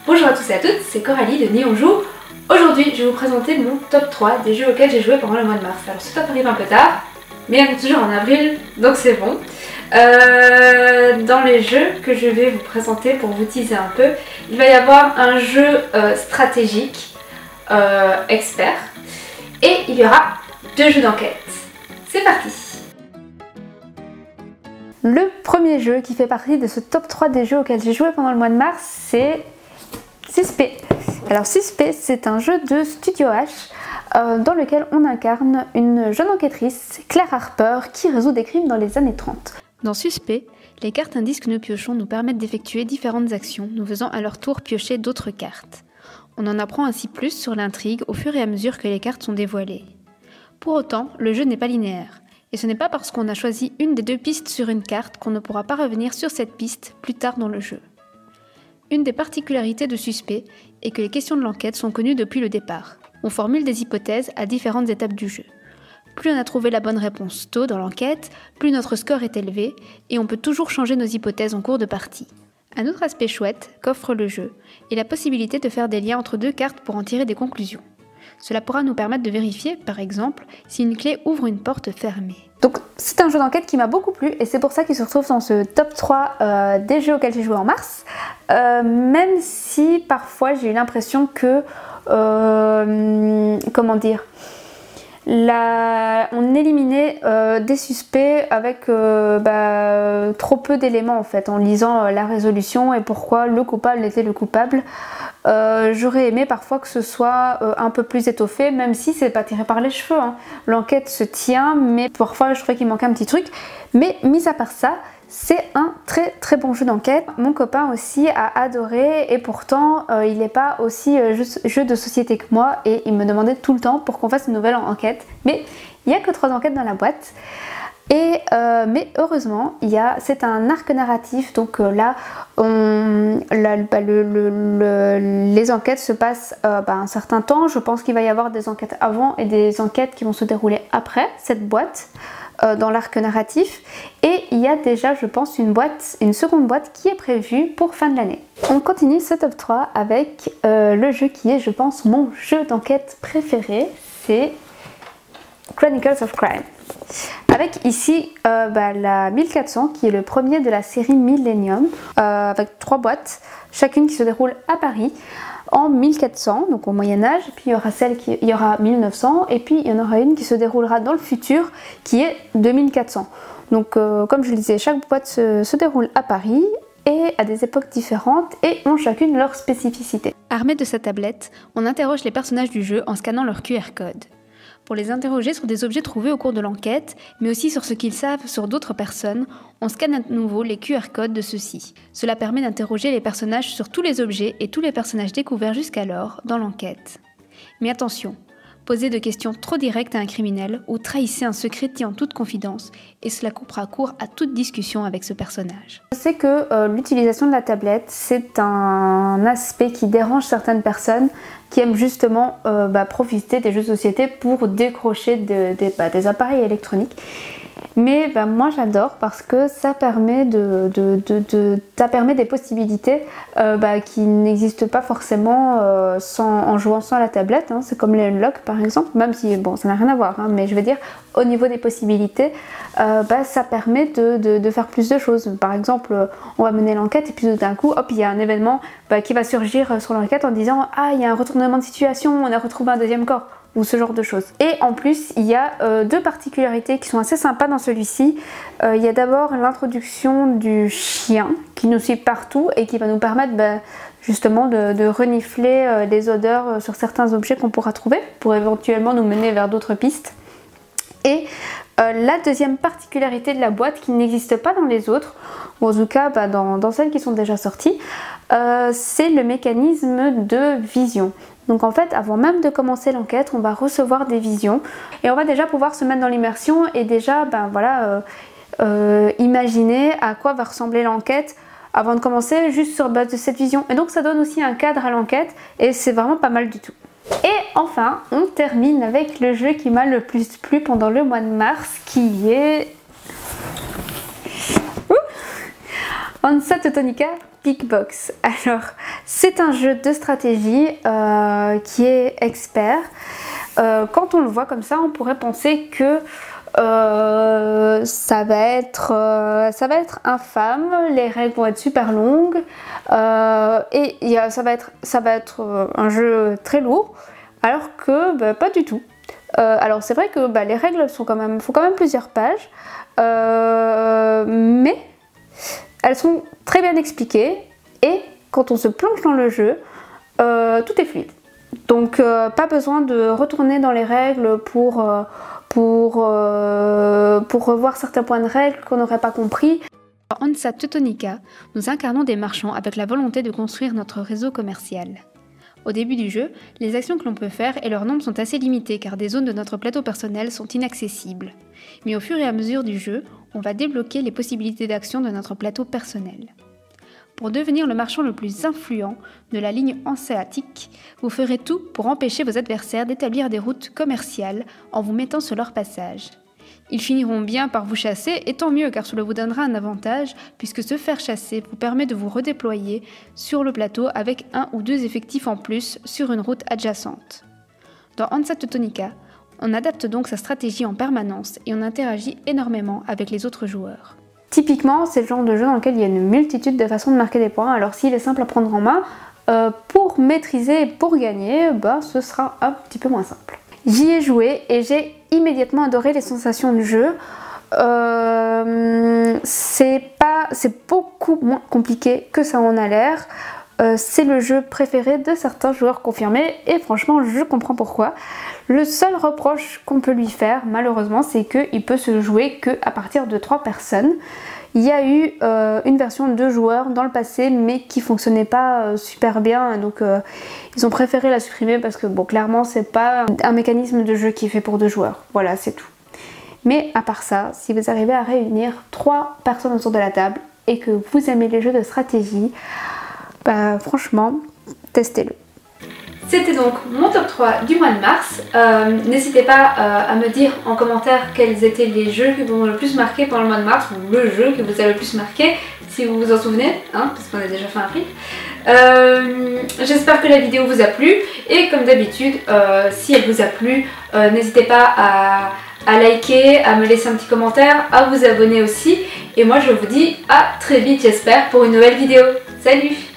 Bonjour à tous et à toutes, c'est Coralie de Néon Joue. Aujourd'hui, je vais vous présenter mon top 3 des jeux auxquels j'ai joué pendant le mois de mars. Alors ce top arrive un peu tard, mais on est toujours en avril, donc c'est bon. Dans les jeux que je vais vous présenter pour vous teaser un peu, il va y avoir un jeu stratégique expert et il y aura 2 jeux d'enquête. C'est parti! Le premier jeu qui fait partie de ce top 3 des jeux auxquels j'ai joué pendant le mois de mars, c'est Suspect. Alors Suspect, c'est un jeu de Studio H dans lequel on incarne une jeune enquêtrice, Claire Harper, qui résout des crimes dans les années 30. Dans Suspect, les cartes indices que nous piochons nous permettent d'effectuer différentes actions, nous faisant à leur tour piocher d'autres cartes. On en apprend ainsi plus sur l'intrigue au fur et à mesure que les cartes sont dévoilées. Pour autant, le jeu n'est pas linéaire. Et ce n'est pas parce qu'on a choisi une des 2 pistes sur une carte qu'on ne pourra pas revenir sur cette piste plus tard dans le jeu. Une des particularités de Suspect est que les questions de l'enquête sont connues depuis le départ. On formule des hypothèses à différentes étapes du jeu. Plus on a trouvé la bonne réponse tôt dans l'enquête, plus notre score est élevé et on peut toujours changer nos hypothèses en cours de partie. Un autre aspect chouette qu'offre le jeu est la possibilité de faire des liens entre 2 cartes pour en tirer des conclusions. Cela pourra nous permettre de vérifier, par exemple, si une clé ouvre une porte fermée. Donc c'est un jeu d'enquête qui m'a beaucoup plu et c'est pour ça qu'il se retrouve dans ce top 3 des jeux auxquels j'ai joué en mars. Même si parfois j'ai eu l'impression que, comment dire, on éliminait des suspects avec trop peu d'éléments en fait, en lisant la résolution et pourquoi le coupable était le coupable. J'aurais aimé parfois que ce soit un peu plus étoffé, même si c'est pas tiré par les cheveux, hein. L'enquête se tient, mais parfois je trouvais qu'il manquait un petit truc. Mais mis à part ça, c'est un très très bon jeu d'enquête. Mon copain aussi a adoré et pourtant il n'est pas aussi jeu de société que moi et il me demandait tout le temps pour qu'on fasse une nouvelle enquête. Mais il n'y a que 3 enquêtes dans la boîte. Mais heureusement, c'est un arc narratif, donc là, les enquêtes se passent un certain temps. Je pense qu'il va y avoir des enquêtes avant et des enquêtes qui vont se dérouler après cette boîte dans l'arc narratif. Et il y a déjà, je pense, une seconde boîte qui est prévue pour fin de l'année. On continue ce top 3 avec le jeu qui est, je pense, mon jeu d'enquête préféré, c'est Chronicles of Crime. Avec ici la 1400 qui est le premier de la série Millennium avec 3 boîtes, chacune qui se déroule à Paris en 1400, donc au Moyen-Âge, puis il y aura 1900 et puis il y en aura une qui se déroulera dans le futur qui est 2400. Donc comme je le disais, chaque boîte se déroule à Paris et à des époques différentes et ont chacune leur spécificité. Armé de sa tablette, on interroge les personnages du jeu en scannant leur QR code. Pour les interroger sur des objets trouvés au cours de l'enquête, mais aussi sur ce qu'ils savent sur d'autres personnes, on scanne à nouveau les QR codes de ceux-ci. Cela permet d'interroger les personnages sur tous les objets et tous les personnages découverts jusqu'alors dans l'enquête. Mais attention, posez de questions trop directes à un criminel ou trahissez un secret dit en toute confidence et cela coupera court à toute discussion avec ce personnage. Je sais que l'utilisation de la tablette, c'est un aspect qui dérange certaines personnes qui aiment justement profiter des jeux de société pour décrocher des appareils électroniques. Mais moi j'adore parce que ça permet des possibilités qui n'existent pas forcément en jouant sans la tablette, hein. C'est comme les unlock par exemple, même si bon ça n'a rien à voir, hein, mais je veux dire au niveau des possibilités ça permet de faire plus de choses. Par exemple on va mener l'enquête et puis tout d'un coup hop il y a un événement qui va surgir sur l'enquête en disant ah il y a un retournement de situation, on a retrouvé un 2e corps ou ce genre de choses. Et en plus il y a 2 particularités qui sont assez sympas dans celui-ci. Il y a d'abord l'introduction du chien qui nous suit partout et qui va nous permettre justement de renifler les odeurs sur certains objets qu'on pourra trouver pour éventuellement nous mener vers d'autres pistes. Et la 2e particularité de la boîte qui n'existe pas dans les autres, ou en tout cas dans celles qui sont déjà sorties, c'est le mécanisme de vision. Donc en fait, avant même de commencer l'enquête, on va recevoir des visions et on va déjà pouvoir se mettre dans l'immersion et déjà imaginer à quoi va ressembler l'enquête avant de commencer juste sur base de cette vision. Et donc ça donne aussi un cadre à l'enquête et c'est vraiment pas mal du tout. Et enfin, on termine avec le jeu qui m'a le plus plu pendant le mois de mars qui est Hansa Teutonica Big Box. Alors, c'est un jeu de stratégie qui est expert. Quand on le voit comme ça, on pourrait penser que ça va être infâme, les règles vont être super longues et ça va être un jeu très lourd, alors que pas du tout. Alors c'est vrai que les règles font quand même plusieurs pages, mais elles sont très bien expliquées et quand on se plonge dans le jeu, tout est fluide. Donc pas besoin de retourner dans les règles pour revoir certains points de règles qu'on n'aurait pas compris. Dans Hansa Teutonica, nous incarnons des marchands avec la volonté de construire notre réseau commercial. Au début du jeu, les actions que l'on peut faire et leur nombre sont assez limitées car des zones de notre plateau personnel sont inaccessibles. Mais au fur et à mesure du jeu, on va débloquer les possibilités d'action de notre plateau personnel. Pour devenir le marchand le plus influent de la ligne hanséatique, vous ferez tout pour empêcher vos adversaires d'établir des routes commerciales en vous mettant sur leur passage. Ils finiront bien par vous chasser, et tant mieux car cela vous donnera un avantage puisque se faire chasser vous permet de vous redéployer sur le plateau avec 1 ou 2 effectifs en plus sur une route adjacente. Dans Hansa Teutonica, on adapte donc sa stratégie en permanence et on interagit énormément avec les autres joueurs. Typiquement, c'est le genre de jeu dans lequel il y a une multitude de façons de marquer des points, alors s'il est simple à prendre en main, pour maîtriser et pour gagner, ce sera un petit peu moins simple. J'y ai joué et j'ai immédiatement adoré les sensations du jeu. C'est beaucoup moins compliqué que ça en a l'air. C'est le jeu préféré de certains joueurs confirmés et franchement je comprends pourquoi. Le seul reproche qu'on peut lui faire malheureusement c'est qu'il peut se jouer qu'à partir de 3 personnes. Il y a eu une version de 2 joueurs dans le passé mais qui fonctionnait pas super bien, donc ils ont préféré la supprimer parce que bon, clairement c'est pas un mécanisme de jeu qui est fait pour 2 joueurs, voilà c'est tout. Mais à part ça, si vous arrivez à réunir 3 personnes autour de la table et que vous aimez les jeux de stratégie, franchement, testez-le. C'était donc mon top 3 du mois de mars. N'hésitez pas à me dire en commentaire quels étaient les jeux qui vous ont le plus marqué pendant le mois de mars, ou le jeu qui vous a le plus marqué, si vous vous en souvenez, parce qu'on a déjà fait un prix. J'espère que la vidéo vous a plu, et comme d'habitude, si elle vous a plu, n'hésitez pas à liker, à me laisser un petit commentaire, à vous abonner aussi. Et moi je vous dis à très vite j'espère pour une nouvelle vidéo. Salut!